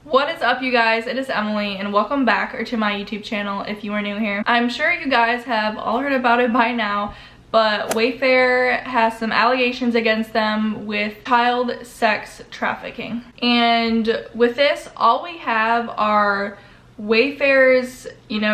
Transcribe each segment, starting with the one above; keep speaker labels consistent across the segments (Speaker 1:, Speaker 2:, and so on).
Speaker 1: What is up, you guys? It is Emily and welcome back to my YouTube channel if you are new here. I'm sure you guys have all heard about it by now, but Wayfair has some allegations against them with child sex trafficking. And with this, all we have are Wayfair's,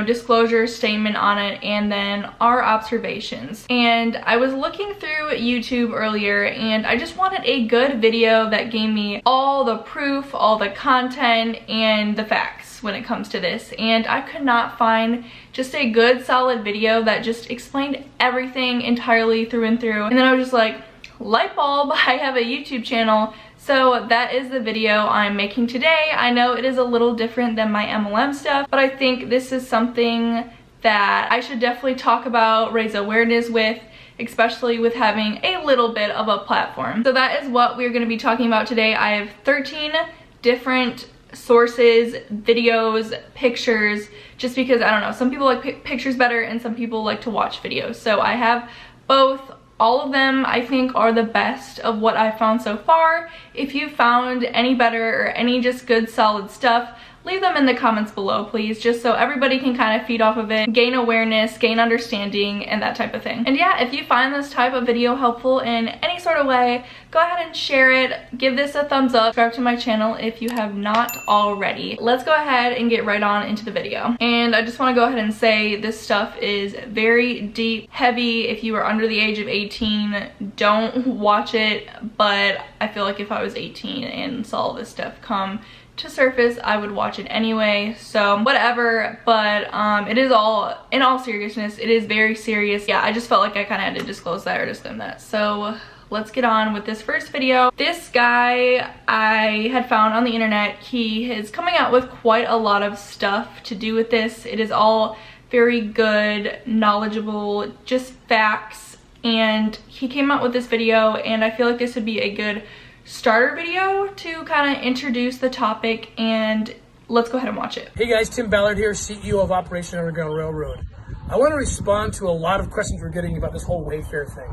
Speaker 1: disclosure statement on it and then our observations. And I was looking through YouTube earlier and I just wanted a good video that gave me all the proof, all the content, and the facts when it comes to this. And I could not find just a good solid video that just explained everything entirely through and through. And then I was just like, light bulb, I have a YouTube channel. So that is the video I'm making today. I know it is a little different than my MLM stuff, but I think this is something that I should definitely talk about, raise awareness with, especially with having a little bit of a platform. So that is what we're going to be talking about today. I have 13 different sources, videos, pictures, just because, I don't know, some people like pictures better and some people like to watch videos. So I have both. All of them, I think, are the best of what I've found so far. If you found any better or any just good solid stuff, leave them in the comments below, please, just so everybody can kind of feed off of it, gain awareness, gain understanding, and that type of thing. And yeah, if you find this type of video helpful in any sort of way, go ahead and share it, give this a thumbs up, subscribe to my channel if you have not already. Let's go ahead and get right on into the video. And I just want to go ahead and say this stuff is very deep, heavy. If you are under the age of 18, don't watch it, but I feel like if I was 18 and saw this stuff come to surface, I would watch it anyway, so whatever. But it is all, in all seriousness, it is very serious. Yeah, I just felt like I kind of had to disclose that or disclaim that. So let's get on with this first video. This guy I had found on the internet, he is coming out with quite a lot of stuff to do with this. It is all very good, knowledgeable, just facts, and he came out with this video, and I feel like this would be a good starter video to kind of introduce the topic, and let's go ahead and watch it.
Speaker 2: Hey guys, Tim Ballard here, CEO of Operation Underground Railroad. I want to respond to a lot of questions we're getting about this whole Wayfair thing.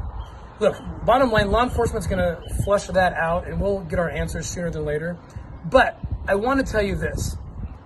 Speaker 2: Look, bottom line, law enforcement's going to flush that out and we'll get our answers sooner than later. But I want to tell you this.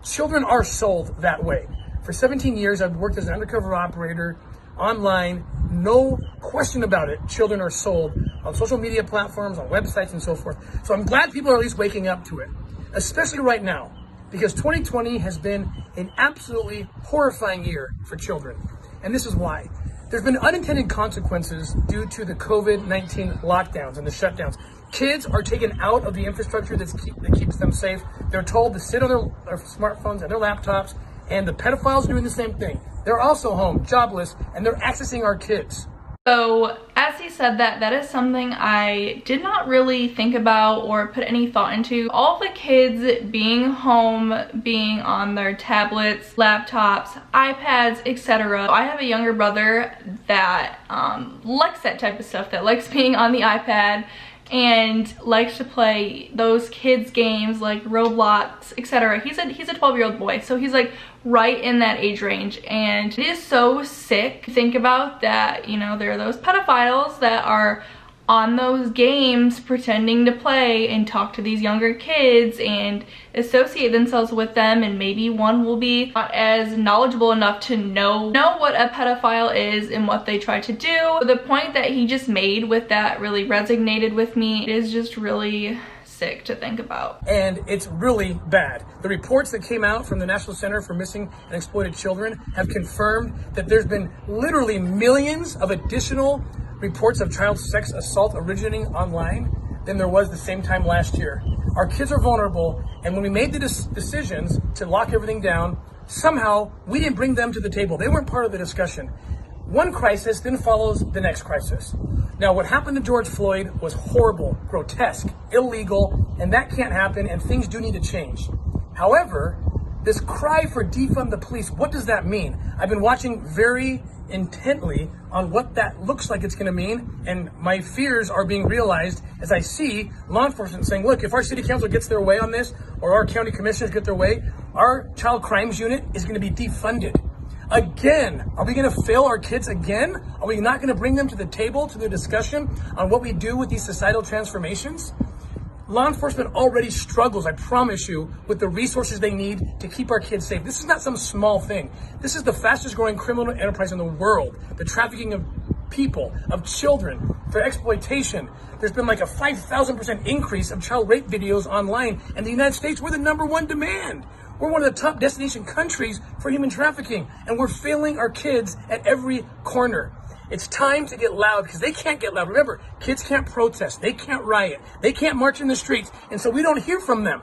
Speaker 2: Children are sold that way. For 17 years, I've worked as an undercover operator online. No question about it, children are sold on social media platforms, on websites, and so forth. So I'm glad people are at least waking up to it, especially right now, because 2020 has been an absolutely horrifying year for children. And this is why. There's been unintended consequences due to the COVID-19 lockdowns and the shutdowns. Kids are taken out of the infrastructure that keeps them safe. They're told to sit on their smartphones and their laptops, and the pedophiles are doing the same thing. They're also home, jobless, and they're accessing our kids.
Speaker 1: So as he said that is something I did not really think about or put any thought into. All the kids being home, being on their tablets, laptops, iPads, etc. I have a younger brother that likes that type of stuff, that likes being on the iPad and likes to play those kids games like Roblox, etc. He's a 12-year-old boy, so he's like right in that age range, and it is so sick to think about that, there are those pedophiles that are on those games pretending to play and talk to these younger kids and associate themselves with them, and maybe one will be not as knowledgeable enough to know what a pedophile is and what they try to do. The point that he just made with that really resonated with me. It is just really sick to think about.
Speaker 2: And it's really bad. The reports that came out from the National Center for Missing and Exploited Children have confirmed that there's been literally millions of additional reports of child sex assault originating online than there was the same time last year. Our kids are vulnerable, and when we made the decisions to lock everything down, somehow we didn't bring them to the table. They weren't part of the discussion. One crisis then follows the next crisis. Now, what happened to George Floyd was horrible, grotesque, illegal, and that can't happen, and things do need to change. However, this cry for defund the police, what does that mean? I've been watching very intently on what that looks like it's going to mean, and my fears are being realized as I see law enforcement saying, look, if our city council gets their way on this, or our county commissioners get their way, our child crimes unit is going to be defunded. Again, are we going to fail our kids again? Are we not going to bring them to the table, to the discussion on what we do with these societal transformations? Law enforcement already struggles, I promise you, with the resources they need to keep our kids safe. This is not some small thing. This is the fastest growing criminal enterprise in the world. The trafficking of people, of children, for exploitation. There's been like a 5,000% increase of child rape videos online. And the United States, we're the #1 demand. We're one of the top destination countries for human trafficking. And we're failing our kids at every corner. It's time to get loud because they can't get loud. Remember, kids can't protest. They can't riot. They can't march in the streets. And so we don't hear from them.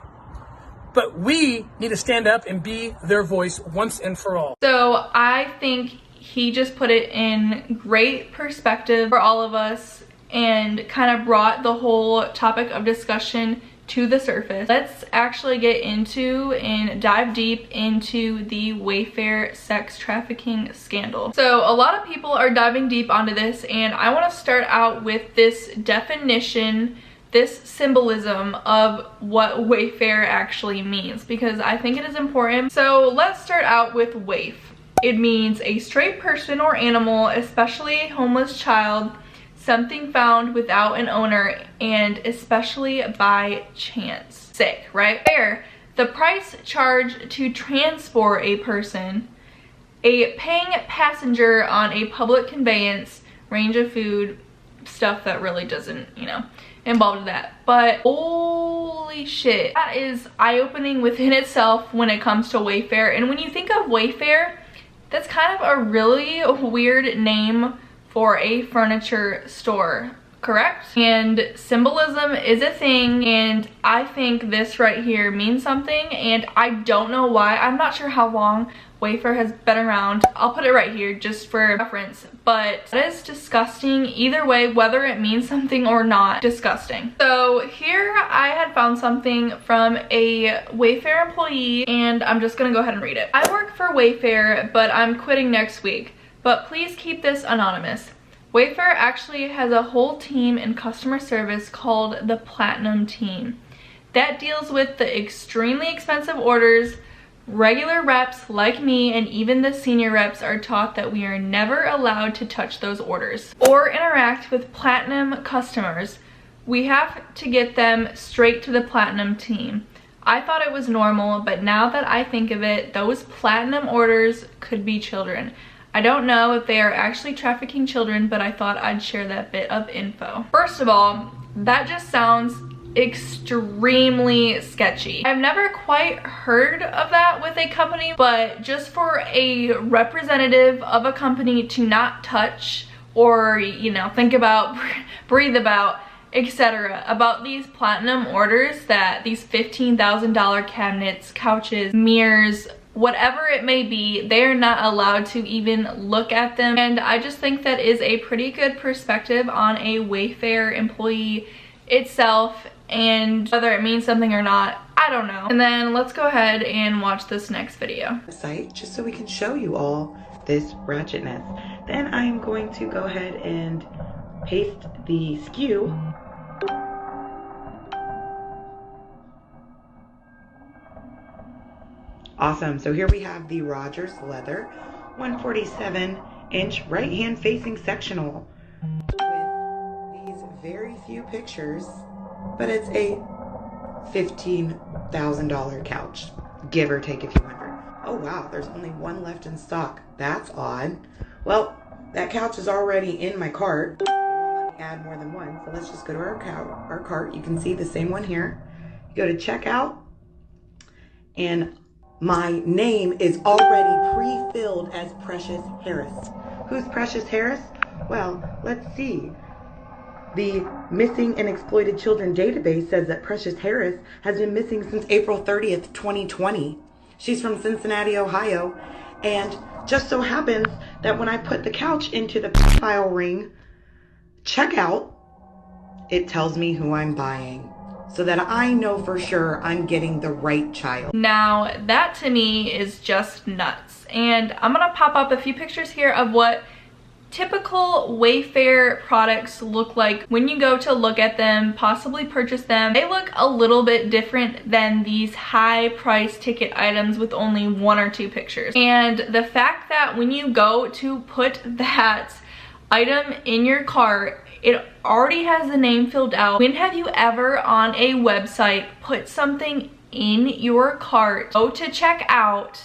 Speaker 2: But we need to stand up and be their voice once and for all.
Speaker 1: So I think he just put it in great perspective for all of us and kind of brought the whole topic of discussion to the surface. Let's actually get into and dive deep into the Wayfair sex trafficking scandal. So a lot of people are diving deep onto this, and I want to start out with this definition, this symbolism of what Wayfair actually means, because I think it is important. So let's start out with waif. It means a stray person or animal, especially a homeless child, something found without an owner, and especially by chance. Sick, right? Fair, the price charged to transport a person, a paying passenger on a public conveyance, range of food, stuff that really doesn't, you know, involve that. But holy shit, that is eye-opening within itself when it comes to Wayfair. And when you think of Wayfair, that's kind of a really weird name for a furniture store, correct? And symbolism is a thing, and I think this right here means something, and I don't know why. I'm not sure how long Wayfair has been around. I'll put it right here just for reference, but that is disgusting either way, whether it means something or not. Disgusting. So here I had found something from a Wayfair employee, and I'm just gonna go ahead and read it. I work for Wayfair, but I'm quitting next week. But please keep this anonymous. Wayfair actually has a whole team in customer service called the Platinum Team that deals with the extremely expensive orders. Regular reps like me and even the senior reps are taught that we are never allowed to touch those orders or interact with Platinum customers. We have to get them straight to the Platinum Team. I thought it was normal, but now that I think of it, those Platinum orders could be children. I don't know if they are actually trafficking children, but I thought I'd share that bit of info. First of all, that just sounds extremely sketchy. I've never quite heard of that with a company, but just for a representative of a company to not touch or, you know, think about, breathe about, etc. about these Platinum orders, that these $15,000 cabinets, couches, mirrors, whatever it may be, they are not allowed to even look at them. And I just think that is a pretty good perspective on a Wayfair employee itself, and whether it means something or not, I don't know. And then let's go ahead and watch this next video.
Speaker 3: Site just so we can show you all this ratchetness. Then I'm going to go ahead and paste the SKU. Awesome, so here we have the Rogers leather 147-inch right-hand facing sectional with these very few pictures, but it's a $15,000 couch, give or take a few hundred. Oh wow, there's only one left in stock. That's odd. Well, that couch is already in my cart. It won't let me add more than one, so let's just go to our cart. You can see the same one here. You go to checkout, and my name is already pre-filled as Precious Harris. Who's Precious Harris? Well, let's see. The Missing and Exploited Children database says that Precious Harris has been missing since April 30th, 2020. She's from Cincinnati, Ohio, and just so happens that when I put the couch into the file ring checkout, it tells me who I'm buying, so that I know for sure I'm getting the right child.
Speaker 1: Now, that to me is just nuts. And I'm gonna pop up a few pictures here of what typical Wayfair products look like when you go to look at them, possibly purchase them. They look a little bit different than these high price ticket items with only 1 or 2 pictures. And the fact that when you go to put that item in your cart, It already has the name filled out. When have you ever on a website put something in your cart, go to check out,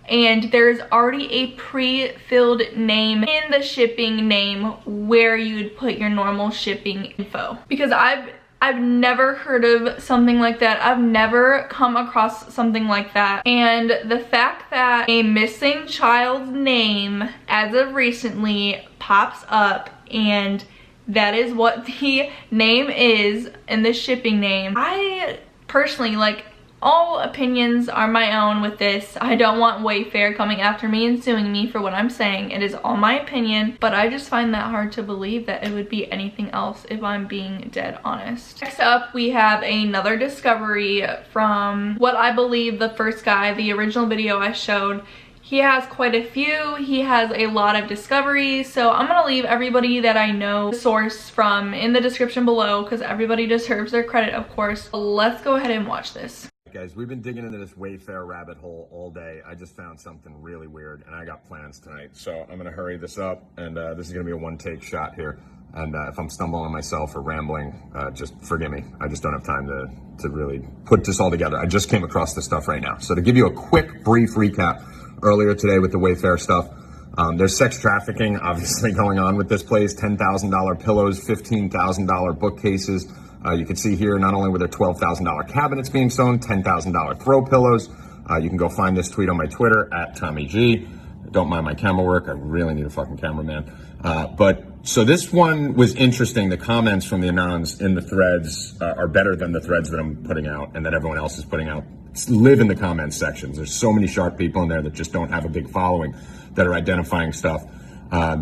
Speaker 1: and there's already a pre-filled name in the shipping name where you'd put your normal shipping info? Because I've never heard of something like that. I've never come across something like that. And the fact that a missing child's name as of recently pops up and that is what the name is in the shipping name, I personally, like, all opinions are my own with this. I don't want Wayfair coming after me and suing me for what I'm saying. It is all my opinion, but I just find that hard to believe that it would be anything else, if I'm being dead honest. Next up, we have another discovery from what I believe the first guy, the original video I showed. He has quite a few. He has a lot of discoveries, so I'm gonna leave everybody that I know source from in the description below because everybody deserves their credit, of course. Let's go ahead and watch this.
Speaker 4: Guys, we've been digging into this Wayfair rabbit hole all day. I just found something really weird, and I got plans tonight, so I'm gonna hurry this up, and this is gonna be a one-take shot here. And if I'm stumbling on myself or rambling, just forgive me. I just don't have time to really put this all together. I just came across this stuff right now. So to give you a quick, brief recap, earlier today with the Wayfair stuff, there's sex trafficking obviously going on with this place. $10,000 pillows, $15,000 bookcases. You can see here, not only were there $12,000 cabinets being sold, $10,000 throw pillows. You can go find this tweet on my Twitter at Tommy G. Don't mind my camera work. I really need a fucking cameraman. So this one was interesting. The comments from the anons in the threads are better than the threads that I'm putting out and that everyone else is putting out. Live in the comments sections. There's so many sharp people in there that just don't have a big following that are identifying stuff.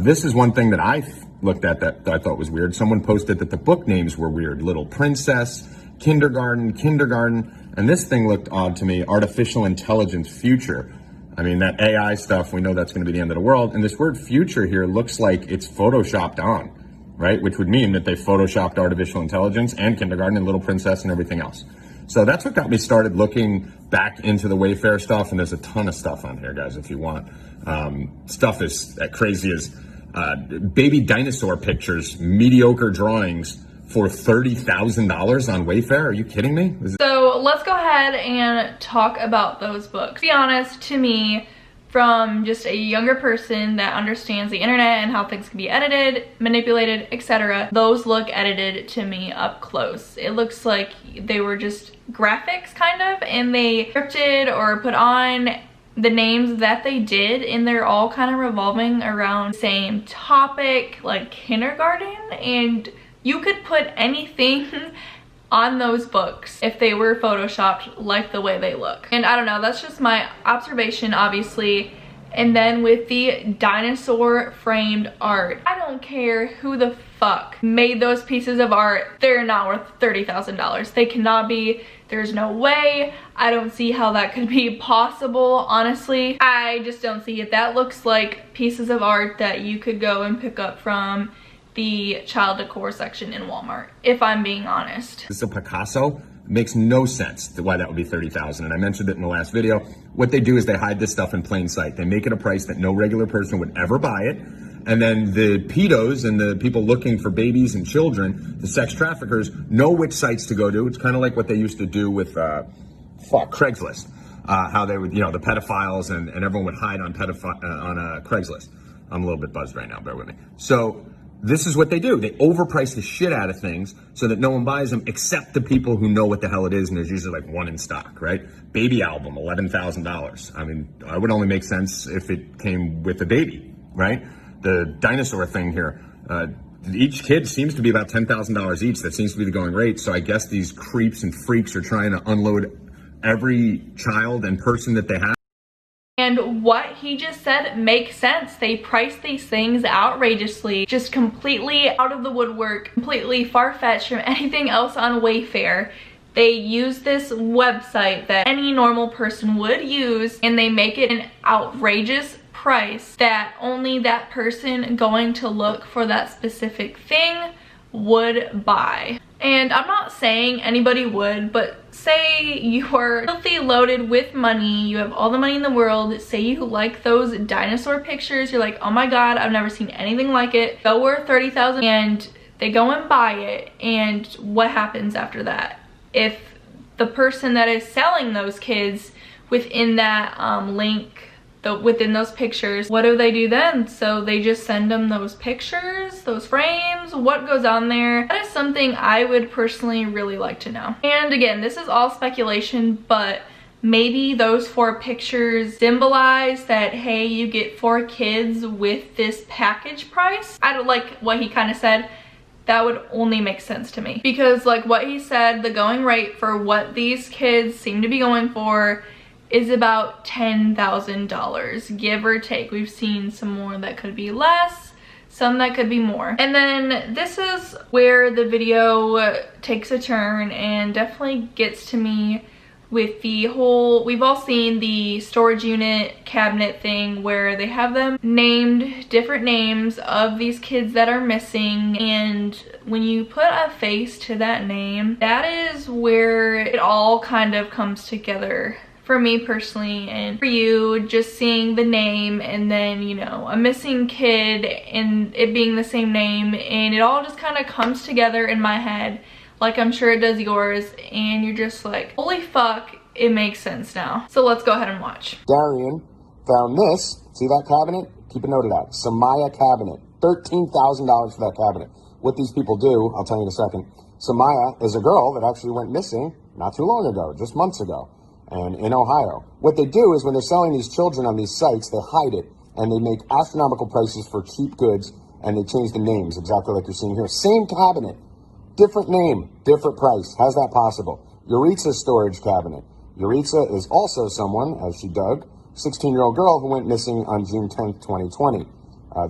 Speaker 4: This is one thing that I looked at that I thought was weird. Someone posted that the book names were weird. Little Princess, Kindergarten, and this thing looked odd to me. Artificial Intelligence Future. I mean, that AI stuff, we know that's going to be the end of the world. And this word future here looks like it's photoshopped on, right? Which would mean that they photoshopped artificial intelligence and kindergarten and Little Princess and everything else. So that's what got me started looking back into the Wayfair stuff. And there's a ton of stuff on here, guys, if you want. Stuff is crazy as baby dinosaur pictures, mediocre drawings for $30,000 on Wayfair. Are you kidding me?
Speaker 1: So let's go ahead and talk about those books. To be honest, to me, from just a younger person that understands the internet and how things can be edited, manipulated, etc., those look edited to me up close. It looks like they were just graphics kind of, and they scripted or put on the names that they did, and they're all kind of revolving around the same topic, like kindergarten, and you could put anything on those books if they were photoshopped like the way they look. And I don't know, that's just my observation, obviously. And then with the dinosaur framed art, I don't care who the fuck made those pieces of art, they're not worth $30,000. They cannot be. There's no way. I don't see how that could be possible, honestly. I just don't see it. That looks like pieces of art that you could go and pick up from the child decor section in Walmart, if I'm being honest.
Speaker 4: This is a Picasso. Makes no sense to why that would be $30,000. And I mentioned it in the last video. What they do is they hide this stuff in plain sight. They make it a price that no regular person would ever buy it. And then the pedos and the people looking for babies and children, the sex traffickers, know which sites to go to. It's kind of like what they used to do with Craigslist. How they would, the pedophiles and everyone would hide on Craigslist. I'm a little bit buzzed right now, bear with me. So this is what they do. They overprice the shit out of things so that no one buys them except the people who know what the hell it is, and there's usually like one in stock, right? Baby album, $11,000. I mean, it would only make sense if it came with a baby, right? The dinosaur thing here, each kid seems to be about $10,000 each. That seems to be the going rate. So I guess these creeps and freaks are trying to unload every child and person that they have.
Speaker 1: And what he just said makes sense. They price these things outrageously, just completely out of the woodwork, completely far-fetched from anything else on Wayfair. They use this website that any normal person would use, and they make it an outrageous price that only that person going to look for that specific thing would buy. And I'm not saying anybody would, but say you are filthy loaded with money, you have all the money in the world, say you like those dinosaur pictures, you're like, oh my god, I've never seen anything like it, they're worth $30,000, and They go and buy it, and what happens after that? If the person that is selling those kids within that link, within those pictures, what do they do then? So they just send them those pictures, those frames, what goes on there? That is something I would personally really like to know. And again, this is all speculation, but maybe those 4 pictures symbolize that, hey, you get 4 kids with this package price. I don't like what he kind of said. That would only make sense to me, because like what he said, the going rate for what these kids seem to be going for is about $10,000, give or take. We've seen some more that could be less, some that could be more. And then this is where the video takes a turn and definitely gets to me with the whole, we've all seen the storage unit cabinet thing where they have them named different names of these kids that are missing, and when you put a face to that name, that is where it all kind of comes together. For me personally, and for you, just seeing the name and then, you know, a missing kid and it being the same name, and it all just kind of comes together in my head, like I'm sure it does yours, and you're just like, holy fuck, it makes sense now. So let's go ahead and watch.
Speaker 5: Darian found this. See that cabinet? Keep a note of that. Samaya cabinet. $13,000 for that cabinet. What these people do, I'll tell you in a second. Samaya is a girl that actually went missing not too long ago, just months ago. And in Ohio. What they do is when they're selling these children on these sites, they hide it and they make astronomical prices for cheap goods, and they change the names exactly like you're seeing here. Same cabinet, different name, different price. How's that possible? Yuritsa's storage cabinet. Yuritsa is also someone, as she dug, 16-year-old girl who went missing on June 10th, 2020.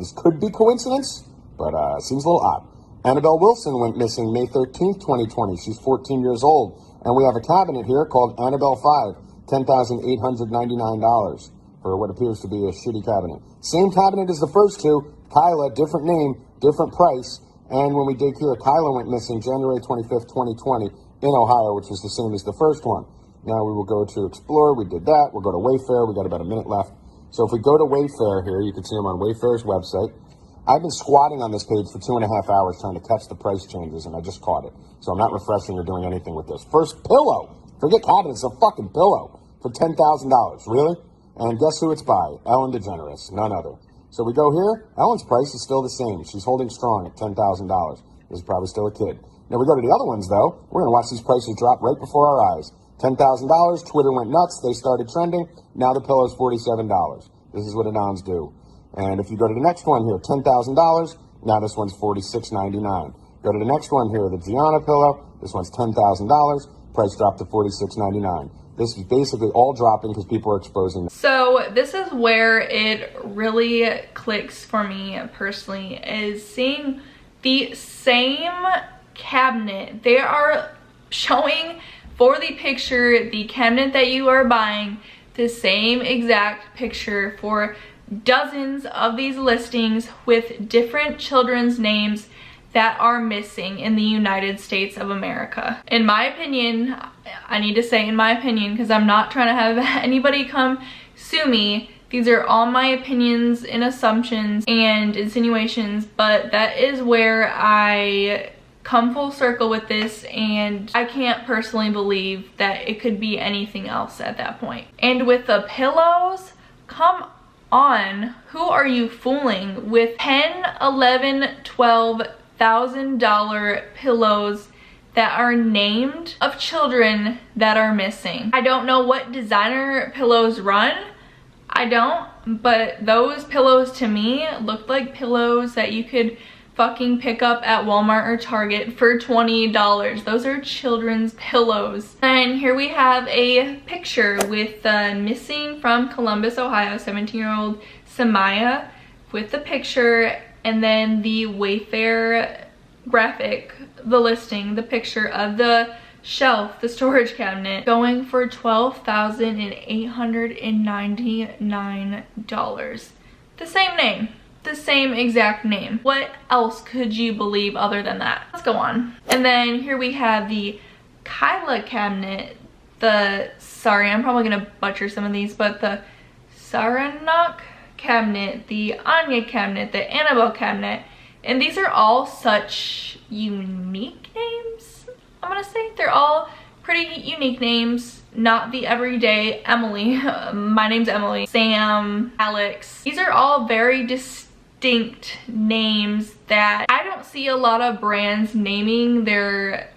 Speaker 5: This could be coincidence, but seems a little odd. Annabelle Wilson went missing May 13th, 2020. She's 14 years old. And we have a cabinet here called Annabelle 5, $10,899 for what appears to be a shitty cabinet. Same cabinet as the first 2. Kyla, different name, different price. And when we dig here, Kyla went missing January 25th, 2020 in Ohio, which was the same as the first one. Now we will go to Explore. We did that. We'll go to Wayfair. We got about a minute left. So if we go to Wayfair here, you can see them on Wayfair's website. I've been squatting on this page for 2.5 hours trying to catch the price changes, and I just caught it. So I'm not refreshing or doing anything with this. First pillow. Forget cabinets, a fucking pillow for $10,000. Really? And guess who it's by? Ellen DeGeneres, none other. So we go here. Ellen's price is still the same. She's holding strong at $10,000. This is probably still a kid. Now we go to the other ones, though. We're going to watch these prices drop right before our eyes. $10,000. Twitter went nuts. They started trending. Now the pillow's $47. This is what Anons do. And if you go to the next one here, $10,000, now this one's $46.99. Go to the next one here, the Gianna pillow. This one's $10,000. Price dropped to $46.99. This is basically all dropping because people are exposing them.
Speaker 1: So this is where it really clicks for me personally, is seeing the same cabinet. They are showing for the picture, the cabinet that you are buying, the same exact picture for dozens of these listings with different children's names that are missing in the United States of America. In my opinion, I need to say in my opinion, because I'm not trying to have anybody come sue me. These are all my opinions and assumptions and insinuations, but that is where I come full circle with this, and I can't personally believe that it could be anything else at that point. And with the pillows, come on, who are you fooling with $10,000, $11,000, $12,000 pillows that are named of children that are missing? I don't know what designer pillows run. I don't, but those pillows to me looked like pillows that you could fucking pick up at Walmart or Target for $20. Those are children's pillows. And here we have a picture with missing from Columbus, Ohio, 17-year-old Samaya with the picture, and then the Wayfair graphic, the listing, the picture of the shelf, the storage cabinet, going for $12,899. The same name. The same exact name. What else could you believe other than that? Let's go on. And then here we have the Kyla cabinet, sorry, I'm probably gonna butcher some of these, but the Saranac cabinet, the Anya cabinet, the Annabelle cabinet, And these are all such unique names, I'm gonna say. They're all pretty unique names, not the everyday Emily. My name's Emily, Sam, Alex. These are all very distinct names that I don't see a lot of brands naming their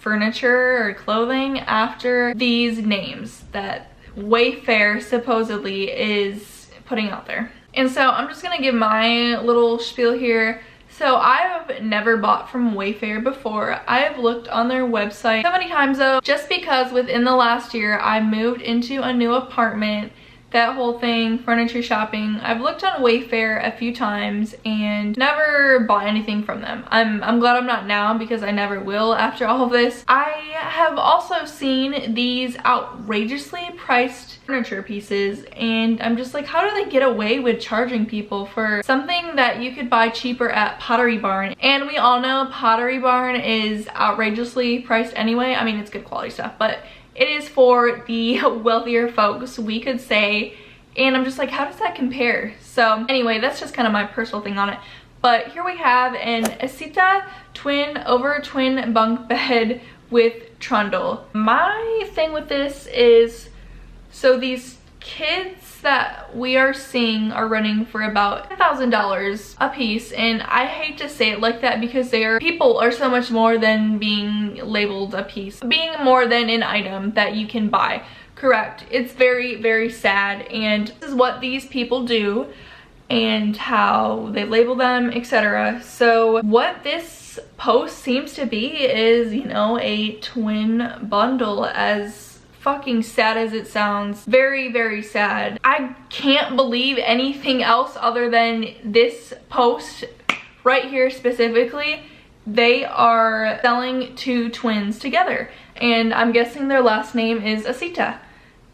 Speaker 1: furniture or clothing after these names that Wayfair supposedly is putting out there. And so I'm just gonna give my little spiel here. So I've never bought from Wayfair before. I have looked on their website so many times though, just because within the last year I moved into a new apartment. That whole thing, furniture shopping, I've looked on Wayfair a few times and never bought anything from them. I'm glad I'm not now, because I never will after all of this. I have also seen these outrageously priced furniture pieces, and I'm just like, how do they get away with charging people for something that you could buy cheaper at Pottery Barn? And we all know Pottery Barn is outrageously priced anyway. I mean, it's good quality stuff, but it is for the wealthier folks, we could say. And I'm just like, how does that compare? So anyway, that's just kind of my personal thing on it. But here we have an Asita twin over twin bunk bed with trundle. My thing with this is, so these kids that we are seeing are running for about $10,000 a piece, and I hate to say it like that because people are so much more than being labeled a piece, being more than an item that you can buy. Correct. It's very, very sad, and this is what these people do and how they label them, etc. So what this post seems to be is, you know, a twin bundle, as fucking sad as it sounds. Very, very sad. I can't believe anything else other than this post right here specifically. They are selling two twins together, and I'm guessing their last name is Asita.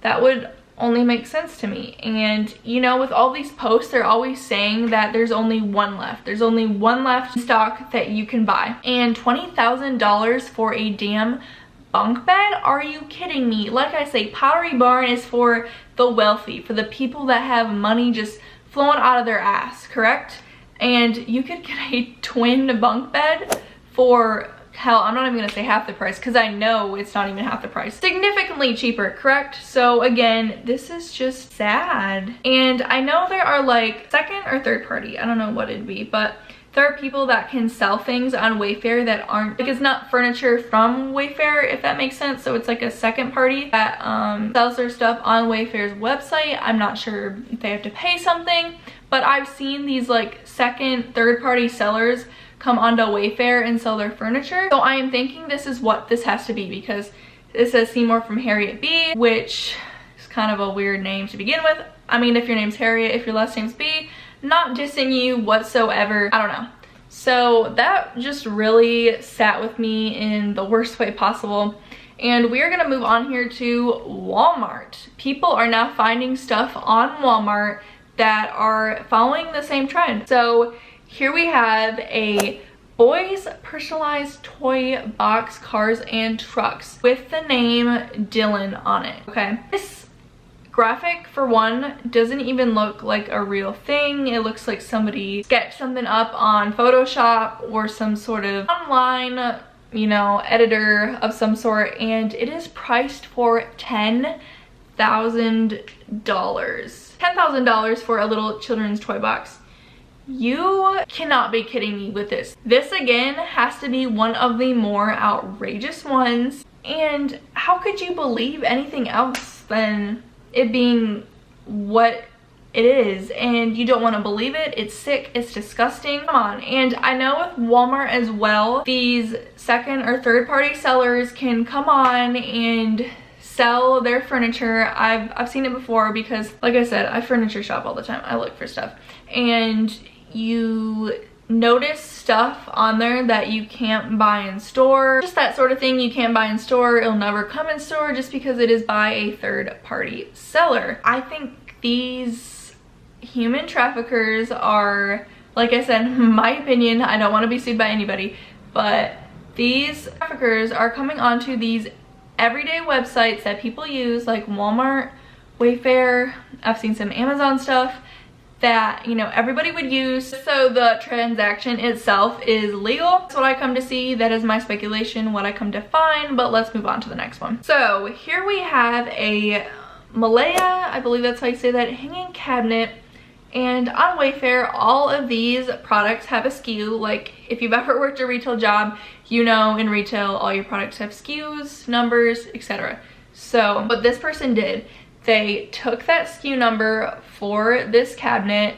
Speaker 1: That would only make sense to me. And you know, with all these posts, they're always saying that there's only one left. There's only one left in stock that you can buy. And $20,000 for a damn bunk bed? Are you kidding me? Like I say, Pottery Barn is for the wealthy, for the people that have money just flowing out of their ass, correct? And you could get a twin bunk bed for, hell, I'm not even gonna say half the price, because I know it's not even half the price. Significantly cheaper, correct? So again, this is just sad. And I know there are like second or third party, I don't know what it'd be, but there are people that can sell things on Wayfair that aren't, like, it's not furniture from Wayfair, if that makes sense. So it's like a second party that sells their stuff on Wayfair's website. I'm not sure if they have to pay something, but I've seen these like second, third party sellers come onto Wayfair and sell their furniture. So I am thinking this is what this has to be, because it says Seymour from Harriet B, which is kind of a weird name to begin with. I mean, if your name's Harriet, if your last name's B, not dissing you whatsoever, I don't know. So that just really sat with me in the worst way possible. And we are gonna move on here to Walmart. People are now finding stuff on Walmart that are following the same trend. So here we have a boys personalized toy box, cars and trucks with the name Dylan on it. Okay, this graphic, for one, doesn't even look like a real thing. It looks like somebody sketched something up on Photoshop or some sort of online, you know, editor of some sort, and it is priced for $10,000. $10,000 for a little children's toy box. You cannot be kidding me with this. This again has to be one of the more outrageous ones, and how could you believe anything else than it being what it is? And you don't want to believe it. It's sick, it's disgusting. Come on. And I know with Walmart as well, these second or third party sellers can come on and sell their furniture. I've seen it before, because like I said, I furniture shop all the time. I look for stuff, and you notice stuff on there that you can't buy in store. Just that sort of thing you can't buy in store. It'll never come in store just because it is by a third party seller. I think these human traffickers are, like I said, my opinion, I don't want to be sued by anybody, but these traffickers are coming onto these everyday websites that people use, like Walmart, Wayfair, I've seen some Amazon stuff, that, you know, everybody would use, so the transaction itself is legal. That's what I come to see. That is my speculation, what I come to find, but let's move on to the next one. So here we have a Malaya, I believe that's how you say that, hanging cabinet. And on Wayfair, all of these products have a SKU. Like, if you've ever worked a retail job, you know in retail all your products have SKUs, numbers, etc. So what this person did, they took that SKU number for this cabinet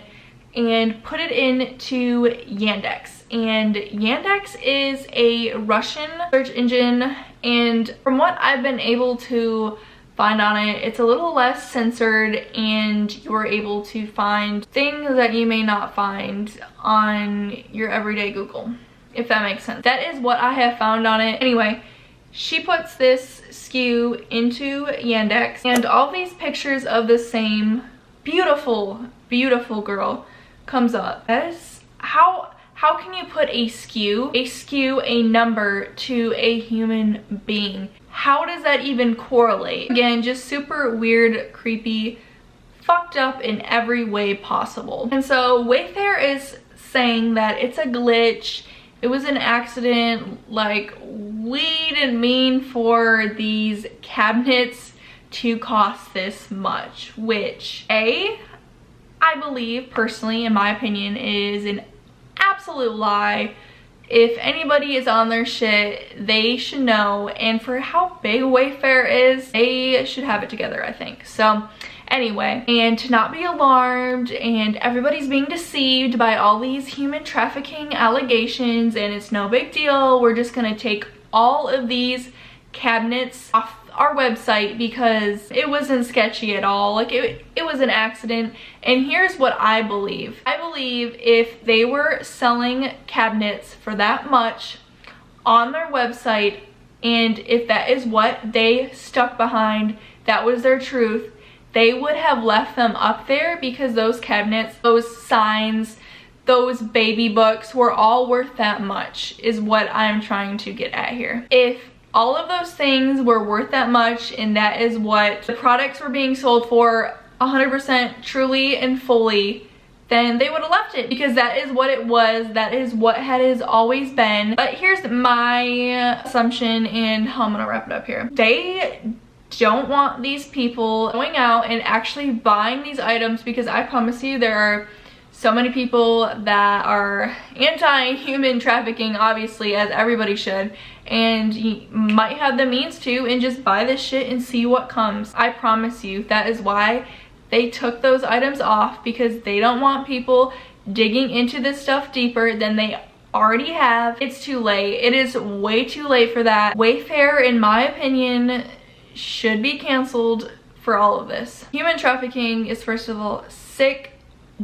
Speaker 1: and put it into Yandex. And Yandex is a Russian search engine, and from what I've been able to find on it, it's a little less censored, and you're able to find things that you may not find on your everyday Google, if that makes sense. That is what I have found on it. Anyway, she puts this SKU into Yandex, and all these pictures of the same beautiful, beautiful girl comes up. That is, how can you put a SKU, a number to a human being? How does that even correlate? Again, just super weird, creepy, fucked up in every way possible. And so Wayfair is saying that it's a glitch, it was an accident, like, we didn't mean for these cabinets to cost this much, which I believe personally, in my opinion, is an absolute lie. If anybody is on their shit, they should know, and for how big Wayfair is, they should have it together, I think. So anyway, and to not be alarmed, and everybody's being deceived by all these human trafficking allegations, and it's no big deal, we're just gonna take all of these cabinets off our website because it wasn't sketchy at all. Like, it was an accident. And here's what I believe. I believe if they were selling cabinets for that much on their website, and if that is what they stuck behind, that was their truth, they would have left them up there, because those cabinets, those signs, those baby books were all worth that much, is what I'm trying to get at here. If all of those things were worth that much, and that is what the products were being sold for 100% truly and fully, then they would have left it, because that is what it was, that is what has always been. But here's my assumption and how I'm gonna wrap it up here. They don't want these people going out and actually buying these items, because I promise you there are so many people that are anti-human trafficking, obviously, as everybody should, and you might have the means to and just buy this shit and see what comes. I promise you that is why they took those items off, because they don't want people digging into this stuff deeper than they already have. It's too late. It is way too late for that. Wayfair, in my opinion, should be canceled for all of this. Human trafficking is, first of all, sick,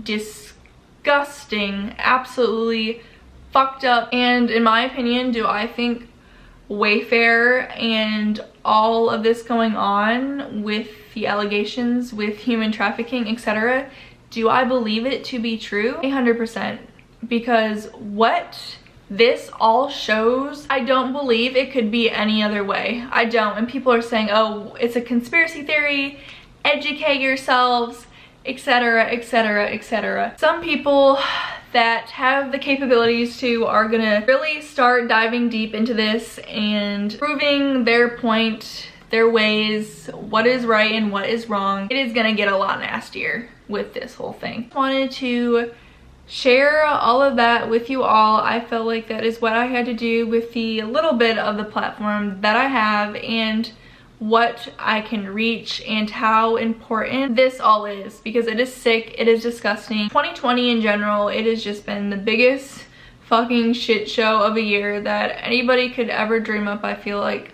Speaker 1: disgusting, absolutely fucked up. And in my opinion, do I think Wayfair and all of this going on with the allegations with human trafficking, etc., do I believe it to be true? 100%. Because what this all shows, I don't believe it could be any other way. I don't. And people are saying, oh, it's a conspiracy theory, educate yourselves, etc., etc., etc. Some people that have the capabilities to are gonna really start diving deep into this and proving their point, their ways, what is right and what is wrong. It is gonna get a lot nastier with this whole thing. Wanted to share all of that with you all. I felt like that is what I had to do with the little bit of the platform that I have, and what I can reach, and how important this all is, because it is sick, it is disgusting. 2020 in general, it has just been the biggest fucking shit show of a year that anybody could ever dream up, I feel like.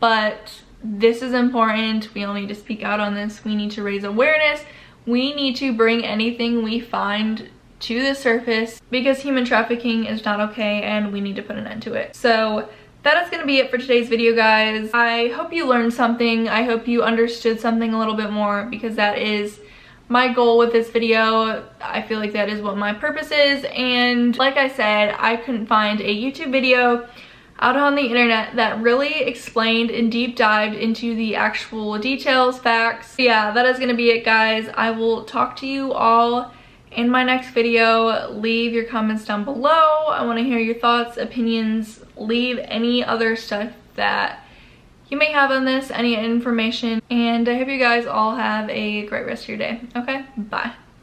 Speaker 1: But this is important. We all need to speak out on this. We need to raise awareness. We need to bring anything we find to the surface, because human trafficking is not okay, and we need to put an end to it. So that is going to be it for today's video, guys. I hope you learned something. I hope you understood something a little bit more, because that is my goal with this video. I feel like that is what my purpose is. And like I said, I couldn't find a YouTube video out on the internet that really explained and deep dived into the actual details, facts. Yeah, that is going to be it, guys. I will talk to you all in my next video. Leave your comments down below. I want to hear your thoughts, opinions. Leave any other stuff that you may have on this, any information. And I hope you guys all have a great rest of your day. Okay, bye.